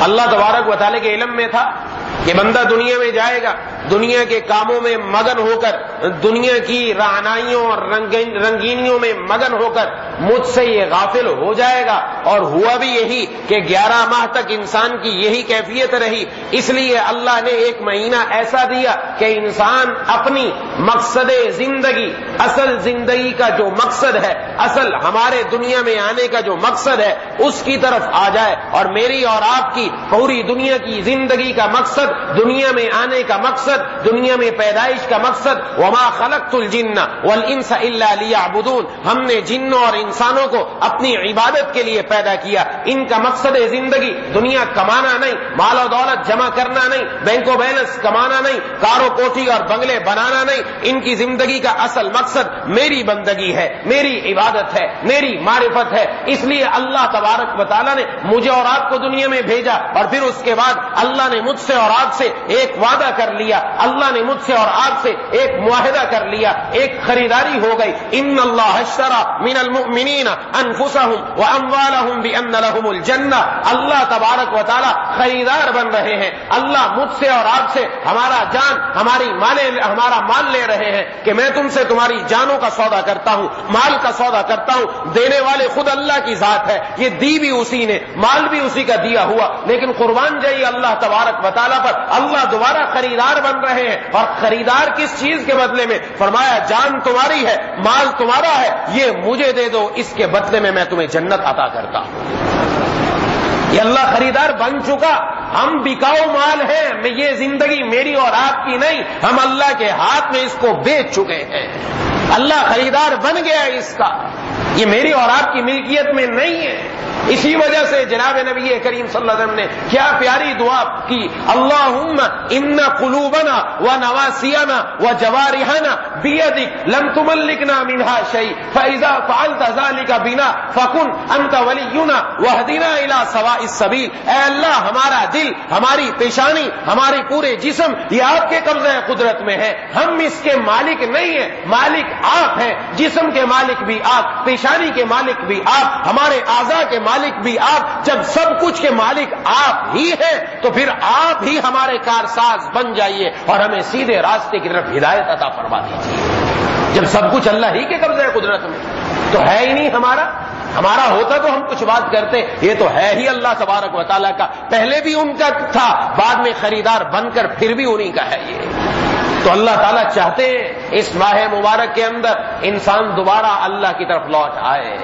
اللہ تبارک و تعالیٰ کے علم میں تھا کہ بندہ دنیا میں جائے گا, دنیا کے کاموں میں مگن ہو کر, دنیا کی رعنائیوں اور رنگینیوں میں مگن ہو کر مجھ سے یہ غافل ہو جائے گا. اور ہوا بھی یہی کہ 11 ماہ تک انسان کی یہی کیفیت رہی. اس لیے اللہ نے ایک مہینہ ایسا دیا کہ انسان اپنی مقصد زندگی, اصل زندگی کا جو مقصد ہے, اصل ہمارے دنیا میں آنے کا جو مقصد ہے, اس کی طرف آ جائے. اور میری اور آپ کی پوری دنیا کی زندگی کا مقصد, دنیا میں آنے کا مقصد, دنیا میں پیدائش کا مقصد, وما خلقت الجن والانس الا لیعبدون, ہم نے جنوں اور انسانوں کو اپنی عبادت کے لیے پیدا کیا. ان کا مقصد زندگی دنیا کمانا نہیں, مال و دولت جمع کرنا نہیں, بینک و بیلنس کمانا نہیں, کار و کوٹھی اور بنگلے بنانا نہیں. ان کی زندگی کا اصل مقصد میری بندگی ہے, میری عبادت ہے, میری معرفت ہے. اس لیے اللہ تبارک و تعالیٰ نے مجھے اور آپ کو دنیا میں بھیجا, اور پھر اس کے بعد اللہ نے مجھ سے اور آپ سے ایک وعدہ کر لیا, اللہ نے مجھ سے اور آپ سے ایک معاہدہ کر لیا, ایک خریداری ہو گئی. ان اللہ اشترى من المؤمنین انفسهم واموالهم بان لهم الجنہ. اللہ تبارک و تعالی خریدار بن رہے ہیں. اللہ مجھ سے اور آپ سے ہمارا جان, ہمارا مال لے رہے ہیں کہ میں تم سے تمہاری جانوں کا سودا کرتا ہوں, مال کا سودا کرتا ہوں. دینے والے خود اللہ کی ذات ہے, یہ دی بھی اسی نے, مال بھی اسی کا دیا ہوا, لیکن قربان جائیے اللہ تبارک و تعالیٰ پر. اللہ دوبارہ خریدار بن رہے ہیں. اور خریدار کس چیز کے بدلے میں؟ فرمایا جان تمہاری ہے, مال تمہارا ہے, یہ مجھے دے دو, اس کے بدلے میں تمہیں جنت عطا کرتا ہوں. یہ اللہ خریدار بن چکا. ہم بکاؤ مال ہیں, یہ زندگی میری اور آپ کی نہیں, ہم اللہ کے ہاتھ میں اس کو بیچ چکے ہیں. اللہ خریدار بن گیا اس کا, یہ میری اور آپ کی ملکیت میں نہیں ہے. اسی وجہ سے جناب نبی کریم صلی اللہ علیہ وسلم نے کیا پیاری دعا کی, اللہم ان قلوبنا ونواسینا وجوارحنا بیدک لم تملکنا منها شیء فاذا فعلت ذلك بنا فکن انت ولینا واہدنا الى سواء السبیل. اے اللہ ہمارا دل, ہماری پیشانی, ہمارے پورے جسم یہ آپ کے قبضہ قدرت میں ہے, ہم اس کے مالک نہیں ہیں. مالک آپ ہیں, جسم کے مالک بھی آپ, پیشانی کے مالک بھی آپ, ہمارے اعضاء کے مالک بھی آپ. جب سب کچھ کے مالک آپ ہی ہیں تو پھر آپ ہی ہمارے کارساز بن جائیے اور ہمیں سیدھے راستے کی طرف ہدایت عطا فرما دیجیے. جب سب کچھ اللہ ہی کے قبضہ قدرت میں تو ہے ہی نہیں ہمارا. ہمارا ہوتا تو ہم کچھ بات کرتے, یہ تو ہے ہی اللہ تبارک و تعالیٰ کا. پہلے بھی ان کا تھا, بعد میں خریدار بن کر پھر بھی انہی کا ہے. یہ تو اللہ تعالیٰ چاہتے ہیں اس ماہ مبارک کے اندر انسان دوبارہ اللہ کی طرف لوٹ آئے.